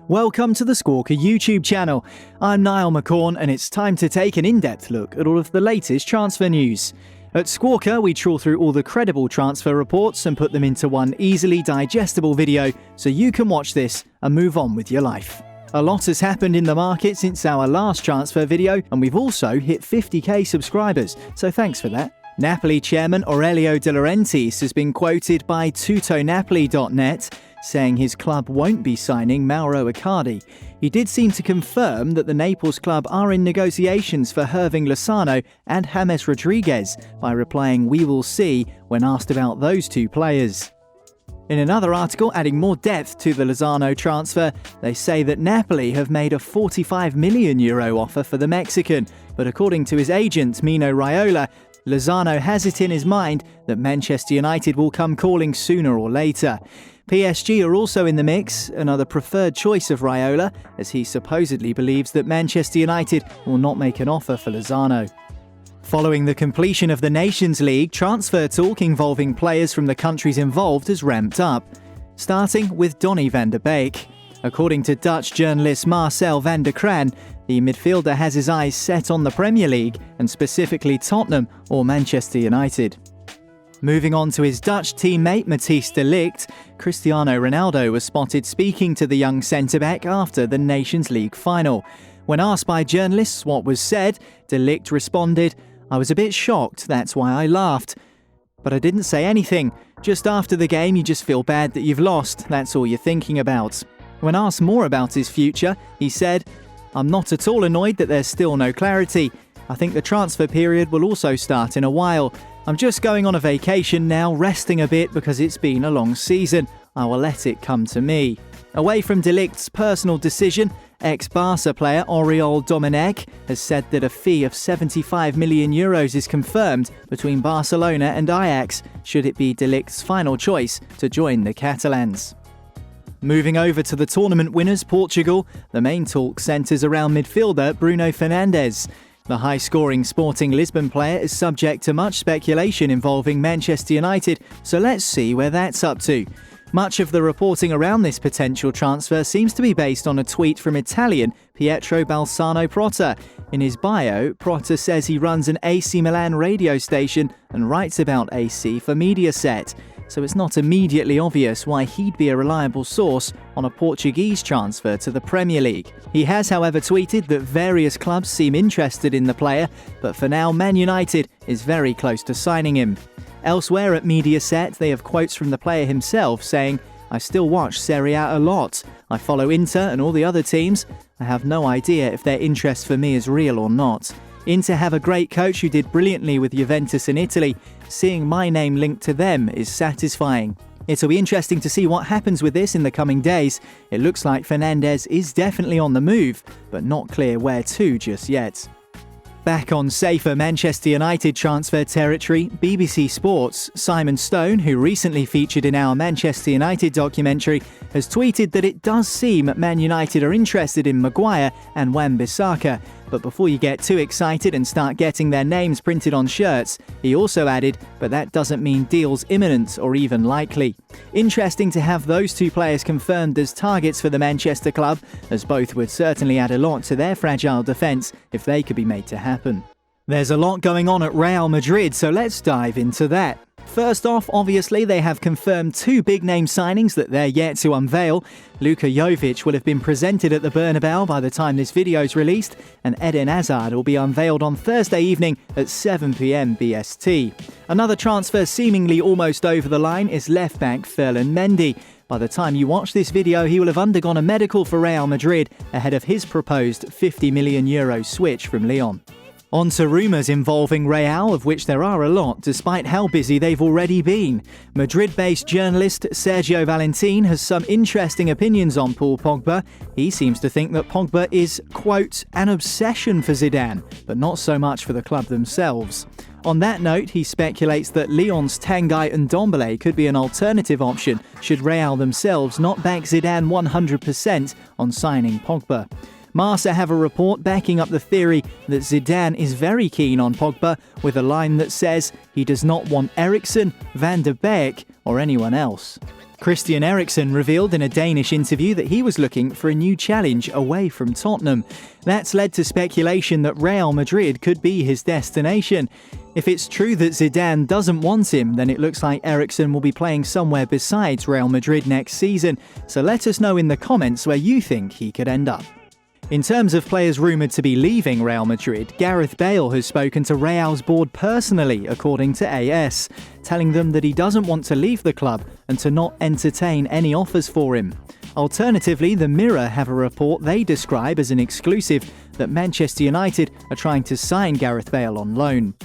Welcome to the Squawka YouTube channel. I'm Niall McCorn and it's time to take an in-depth look at all of the latest transfer news. At Squawka, we trawl through all the credible transfer reports and put them into one easily digestible video so you can watch this and move on with your life. A lot has happened in the market since our last transfer video, and we've also hit 50k subscribers, so thanks for that. Napoli chairman Aurelio De Laurentiis has been quoted by tutonapoli.net saying his club won't be signing Mauro Icardi. He did seem to confirm that the Naples club are in negotiations for Hirving Lozano and James Rodriguez by replying "we will see" when asked about those two players. In another article adding more depth to the Lozano transfer, they say that Napoli have made a €45 million offer for the Mexican, but according to his agent Mino Raiola, Lozano has it in his mind that Manchester United will come calling sooner or later. PSG are also in the mix, another preferred choice of Raiola, as he supposedly believes that Manchester United will not make an offer for Lozano. Following the completion of the Nations League, transfer talk involving players from the countries involved has ramped up, starting with Donny van de Beek. According to Dutch journalist Marcel van der Kraan, the midfielder has his eyes set on the Premier League, and specifically Tottenham or Manchester United. Moving on to his Dutch teammate Matthijs de Ligt, Cristiano Ronaldo was spotted speaking to the young centre-back after the Nations League final. When asked by journalists what was said, de Ligt responded, "I was a bit shocked, that's why I laughed. But I didn't say anything. Just after the game you just feel bad that you've lost, that's all you're thinking about." When asked more about his future, he said, "I'm not at all annoyed that there's still no clarity. I think the transfer period will also start in a while. I'm just going on a vacation now, resting a bit because it's been a long season. I will let it come to me." Away from de Ligt's personal decision, ex-Barca player Oriol Domènech has said that a fee of €75 million is confirmed between Barcelona and Ajax, should it be de Ligt's final choice to join the Catalans. Moving over to the tournament winners, Portugal, the main talk centres around midfielder Bruno Fernandes. The high-scoring Sporting Lisbon player is subject to much speculation involving Manchester United, so let's see where that's up to. Much of the reporting around this potential transfer seems to be based on a tweet from Italian Pietro Balsano Prota. In his bio, Prota says he runs an AC Milan radio station and writes about AC for Mediaset, so it's not immediately obvious why he'd be a reliable source on a Portuguese transfer to the Premier League. He has, however, tweeted that various clubs seem interested in the player, but for now Man United is very close to signing him. Elsewhere at Mediaset, they have quotes from the player himself saying, "I still watch Serie A lot. I follow Inter and all the other teams. I have no idea if their interest for me is real or not. Inter have a great coach who did brilliantly with Juventus in Italy. Seeing my name linked to them is satisfying." It'll be interesting to see what happens with this in the coming days. It looks like Fernandes is definitely on the move, but not clear where to just yet. Back on safer Manchester United transfer territory, BBC Sports' Simon Stone, who recently featured in our Manchester United documentary, has tweeted that it does seem Man United are interested in Maguire and Wan-Bissaka. But before you get too excited and start getting their names printed on shirts, he also added, "but that doesn't mean deals imminent or even likely." Interesting to have those two players confirmed as targets for the Manchester club, as both would certainly add a lot to their fragile defence if they could be made to happen. There's a lot going on at Real Madrid, so let's dive into that. First off, obviously, they have confirmed two big-name signings that they're yet to unveil. Luka Jovic will have been presented at the Bernabeu by the time this video is released, and Eden Hazard will be unveiled on Thursday evening at 7 p.m. BST. Another transfer seemingly almost over the line is left-back Ferland Mendy. By the time you watch this video, he will have undergone a medical for Real Madrid ahead of his proposed €50 million switch from Lyon. On to rumours involving Real, of which there are a lot, despite how busy they've already been. Madrid-based journalist Sergio Valentin has some interesting opinions on Paul Pogba. He seems to think that Pogba is, quote, an obsession for Zidane, but not so much for the club themselves. On that note, he speculates that Lyon's Tanguy and Ndombele could be an alternative option should Real themselves not back Zidane 100% on signing Pogba. Marca have a report backing up the theory that Zidane is very keen on Pogba, with a line that says he does not want Eriksen, Van de Beek or anyone else. Christian Eriksen revealed in a Danish interview that he was looking for a new challenge away from Tottenham. That's led to speculation that Real Madrid could be his destination. If it's true that Zidane doesn't want him, then it looks like Eriksen will be playing somewhere besides Real Madrid next season. So let us know in the comments where you think he could end up. In terms of players rumoured to be leaving Real Madrid, Gareth Bale has spoken to Real's board personally, according to AS, telling them that he doesn't want to leave the club and to not entertain any offers for him. Alternatively, the Mirror have a report they describe as an exclusive that Manchester United are trying to sign Gareth Bale on loan.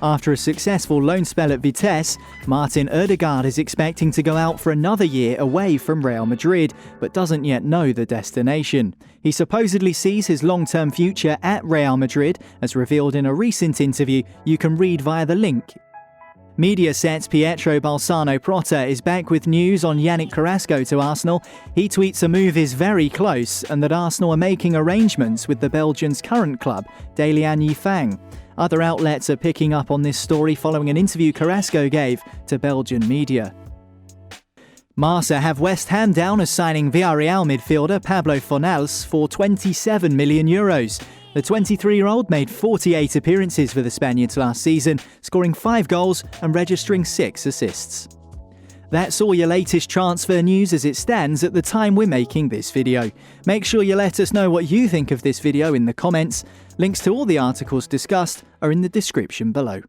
After a successful loan spell at Vitesse, Martin Ødegaard is expecting to go out for another year away from Real Madrid, but doesn't yet know the destination. He supposedly sees his long-term future at Real Madrid, as revealed in a recent interview you can read via the link. Mediaset's Pietro Balsano Prota is back with news on Yannick Carrasco to Arsenal. He tweets a move is very close and that Arsenal are making arrangements with the Belgian's current club, Dalian Yifang. Other outlets are picking up on this story following an interview Carrasco gave to Belgian media. Marca have West Ham down as signing Villarreal midfielder Pablo Fornals for €27 million. The 23-year-old made 48 appearances for the Spaniards last season, scoring 5 goals and registering 6 assists. That's all your latest transfer news as it stands at the time we're making this video. Make sure you let us know what you think of this video in the comments. Links to all the articles discussed are in the description below.